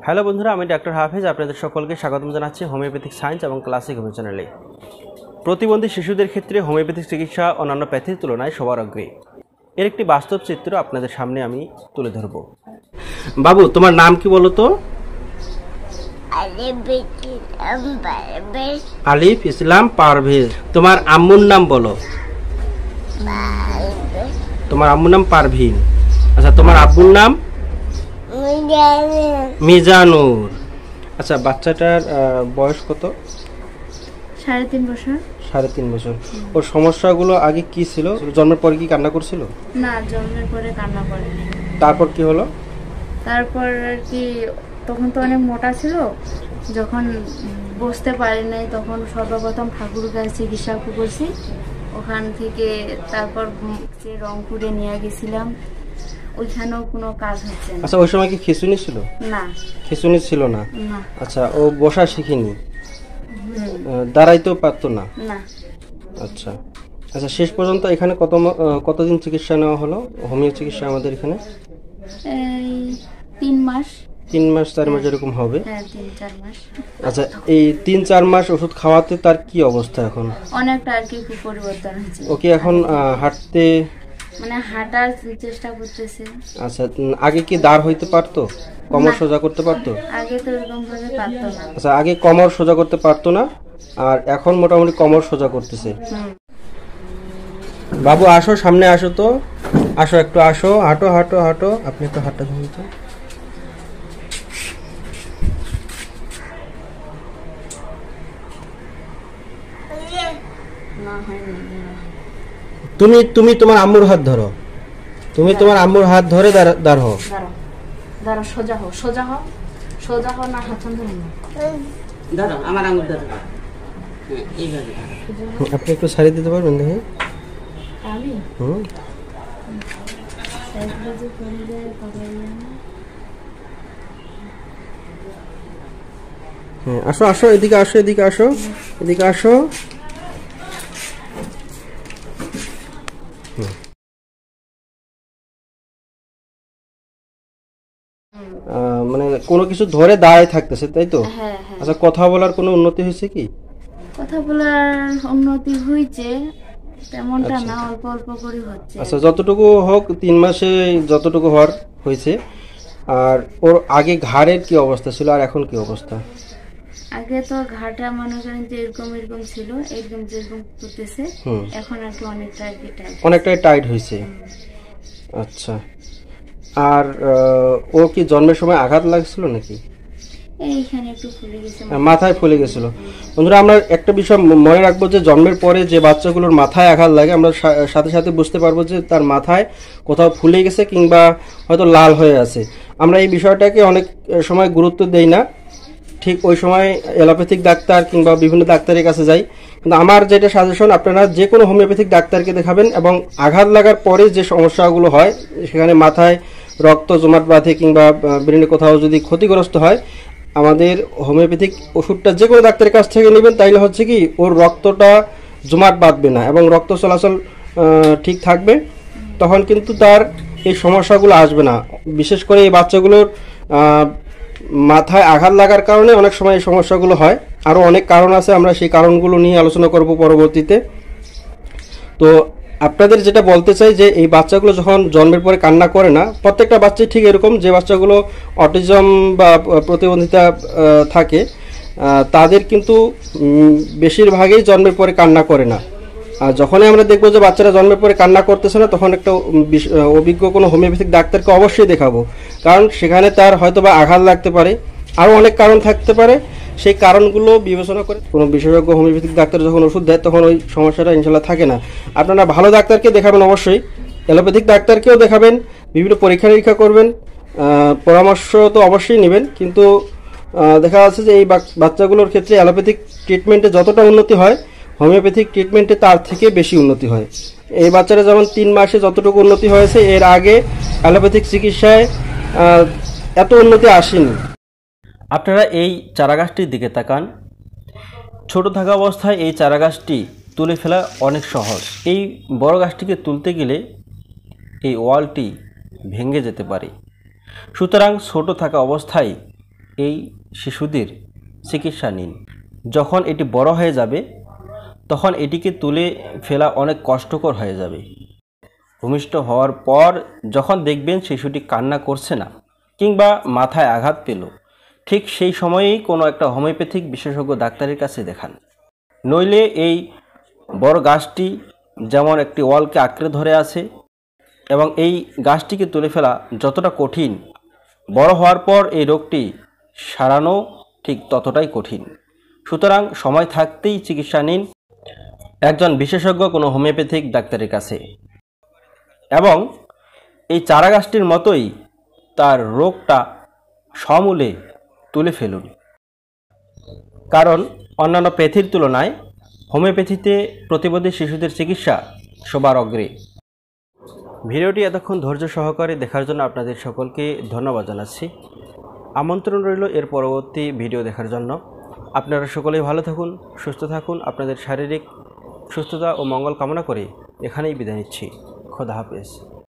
Hello বন্ধুরা, আমি doctor হাফেজ আপনাদের সকলকে স্বাগতম জানাচ্ছি হোমিওপ্যাথিক সায়েন্স এবং ক্লাসিক হোমিও চ্যানেলে। প্রতিবন্ধী শিশুদের ক্ষেত্রে হোমিওপ্যাথিক চিকিৎসা অন্যান্য প্যাথির তুলনায় সবার আগে। এর একটি বাস্তব চিত্র আপনাদের সামনে আমি তুলে ধরব। বাবু, তোমার নাম কি বলো তো? আলিফ ইসলাম পারভেজ। তোমার আম্মুর নাম বলো। তোমার আম্মুর নাম পারভিন। আচ্ছা, তোমার আব্বুর নাম? মিজানুর। আচ্ছা, বাচ্চাটার বয়স কত? 3.5 বছর। 3.5 বছর। ওর সমস্যাগুলো আগে কি ছিল? জন্মের পরে কি কান্না করছিল? না, জন্মের পরে কান্না করেনি। তারপর কি হলো? তারপর আর কি, তখন তো অনেক মোটা ছিল, যখন বসতে পারে নাই তখন সর্বপ্রথম ঠাকুরগাঁও চিকিৎসা করছি। ওখান থেকে তারপর রংপুরে নিয়ে গেছিলাম, ওইখানেও কোনো কাজ হচ্ছে না। আচ্ছা, ওই সময় কি খিঁচুনি ছিল? না, খিঁচুনি ছিল না। না। আচ্ছা, ও বসা শিখিনি, দাঁড়াইতেও পারতো না? না। আচ্ছা আচ্ছা, শেষ পর্যন্ত এখানে কতদিন চিকিৎসা নেওয়া হলো হোমিও চিকিৎসা আমাদের এখানে? এই 3 মাস। 3 মাস 4 মাস এরকম হবে? হ্যাঁ, 3-4 মাস। আচ্ছা, এই 3-4 মাস ওষুধ খাওয়াতে তার কি অবস্থা এখন? অনেকটা আর কি পরিবর্তন হয়েছে। ওকে এখন হাঁটতে, মানে হাঁটার চেষ্টা করতেছে। আচ্ছা, আগে কি দাঁড় হইতে পারতো? কোমর সোজা করতে পারতো? আগে তো এরকম ভাবে পারতো না। আচ্ছা, আগে কোমর সোজা করতে পারতো না, আর এখন মোটামুটি কোমর সোজা করতেছে। বাবু আসো, সামনে আসো তো, আসো একটু, আসো, হাঁটো হাঁটো হাঁটো। আপনি একটু হাঁটা ধরুন তো। তুমি তোমার আম্মুর হাত ধরো। তুমি তোমার আম্মুর হাত ধরে দাঁড়াও। দাঁড়াও, সোজা হও, সোজা হও, সোজা হও, না হাত ধরে না। দাঁড়াও, আমার আঙুল ধরো। এইভাবে আপনি একটু সারি দিতে পারবেন দেখি? আমি হ্যাঁ, আসো আসো, এদিকে আসো, এদিকে আসো, এদিকে আসো। মানে কোনো কিছু ধরে দাঁড়ায় থাকতেছে, তাই তো? হ্যাঁ। আচ্ছা, কথা বলার কোনো উন্নতি হয়েছে কি? কথা বলার উন্নতি হয়েছে, তেমনটা না, অল্প অল্প করে হচ্ছে। আচ্ছা, যতটুকু হোক 3 মাসে যতটুকু হওয়ার হয়েছে। আর ওর আগে ঘাড়ের কি অবস্থা ছিল আর এখন কি অবস্থা? আগে তো ঘাটা মনে করেন যে এরকম ছিল, এরকম যেরকম করতেছে, এখন আর কি অনেকটাই টাইট হয়েছে। আচ্ছা, আর ও কি জন্মের সময় আঘাত লাগছিল নাকি? এইখানে একটু ফুলে গেছে, মাথায় ফুলে গেছিল। বন্ধুরা, আমরা একটা বিষয় মনে রাখবো যে জন্মের পরে যে বাচ্চাগুলোর মাথায় আঘাত লাগে, আমরা সাথে সাথে বুঝতে পারবো যে তার মাথায় কোথাও ফুলে গেছে কিংবা হয়তো লাল হয়ে আছে। আমরা এই বিষয়টাকে অনেক সময় গুরুত্ব দেই না, ঠিক ওই সময় অ্যালোপ্যাথিক ডাক্তার কিংবা বিভিন্ন ডাক্তারের কাছে যাই। কিন্তু আমার যেটা সাজেশন, আপনারা যে কোনো হোমিওপ্যাথিক ডাক্তারকে দেখাবেন, এবং আঘাত লাগার পরে যে সমস্যাগুলো হয়, সেখানে মাথায় রক্ত জমাট বাঁধে কিংবা ব্রেনে কোথাও যদি ক্ষতিগ্রস্ত হয়, আমাদের হোমিওপ্যাথিক ওষুধটা যে কোনো ডাক্তারের কাছ থেকে নেবেন, তাইলে হচ্ছে কি ওর রক্তটা জমাট বাঁধবে না এবং রক্ত চলাচল ঠিক থাকবে। তখন কিন্তু তার এই সমস্যাগুলো আসবে না। বিশেষ করে এই বাচ্চাগুলোর মাথায় আঘাত লাগার কারণে অনেক সময় এই সমস্যাগুলো হয়। আরও অনেক কারণ আছে, আমরা সেই কারণগুলো নিয়ে আলোচনা করব পরবর্তীতে। তো আপনাদের যেটা বলতে চাই যে এই বাচ্চাগুলো যখন জন্মের পরে কান্না করে না, প্রত্যেকটা বাচ্চাই ঠিক এরকম, যে বাচ্চাগুলো অটিজম বা প্রতিবন্ধিতা থাকে তাদের কিন্তু বেশিরভাগই জন্মের পরে কান্না করে না। আর যখনই আমরা দেখবো যে বাচ্চারা জন্মের পরে কান্না করতেছে না, তখন একটা অভিজ্ঞ কোনো হোমিওপ্যাথিক ডাক্তারকে অবশ্যই দেখাবো, কারণ সেখানে তার হয়তো বা আঘাত লাগতে পারে, আরও অনেক কারণ থাকতে পারে। সেই কারণগুলো বিবেচনা করে কোনো বিশেষজ্ঞ হোমিওপ্যাথিক ডাক্তার যখন ওষুধ দেয়, তখন ওই সমস্যাটা ইনশাল্লাহ থাকে না। আপনারা ভালো ডাক্তারকে দেখাবেন, অবশ্যই অ্যালোপ্যাথিক ডাক্তারকেও দেখাবেন, বিভিন্ন পরীক্ষা নিরীক্ষা করবেন, পরামর্শ তো অবশ্যই নেবেন। কিন্তু দেখা যাচ্ছে যে এই বাচ্চাগুলোর ক্ষেত্রে অ্যালোপ্যাথিক ট্রিটমেন্টে যতটা উন্নতি হয়, হোমিওপ্যাথিক ট্রিটমেন্টে তার থেকে বেশি উন্নতি হয়। এই বাচ্চারা যেমন 3 মাসে যতটুকু উন্নতি হয়েছে, এর আগে অ্যালোপ্যাথিক চিকিৎসায় এত উন্নতি আসেনি। আপনারা এই চারাগাছটির দিকে তাকান। ছোট থাকা অবস্থায় এই চারাগাছটি তুলে ফেলা অনেক সহজ। এই বড় গাছটিকে তুলতে গেলে এই ওয়ালটি ভেঙে যেতে পারে। সুতরাং ছোট থাকা অবস্থায় এই শিশুদের চিকিৎসা নিন। যখন এটি বড় হয়ে যাবে তখন এটিকে তুলে ফেলা অনেক কষ্টকর হয়ে যাবে। ভূমিষ্ঠ হওয়ার পর যখন দেখবেন শিশুটি কান্না করছে না কিংবা মাথায় আঘাত পেল, ঠিক সেই সময়েই কোনো একটা হোমিওপ্যাথিক বিশেষজ্ঞ ডাক্তারের কাছে দেখান। নইলে এই বড় গাছটি যেমন একটি ওয়ালকে আঁকড়ে ধরে আছে এবং এই গাছটিকে তুলে ফেলা যতটা কঠিন, বড় হওয়ার পর এই রোগটি সারানো ঠিক ততটাই কঠিন। সুতরাং সময় থাকতেই চিকিৎসা নিন একজন বিশেষজ্ঞ কোনো হোমিওপ্যাথিক ডাক্তারের কাছে, এবং এই চারা গাছটির মতোই তার রোগটা সমূলে তুলে ফেলুন। কারণ অন্যান্য প্যাথির তুলনায় হোমিওপ্যাথিতে প্রতিবন্ধী শিশুদের চিকিৎসা সবার অগ্রে। ভিডিওটি এতক্ষণ ধৈর্য সহকারে দেখার জন্য আপনাদের সকলকে ধন্যবাদ জানাচ্ছি। আমন্ত্রণ রইল এর পরবর্তী ভিডিও দেখার জন্য। আপনারা সকলেই ভালো থাকুন, সুস্থ থাকুন। আপনাদের শারীরিক সুস্থতা ও মঙ্গল কামনা করে এখানেই বিদায় নিচ্ছি। খোদা হাফেজ।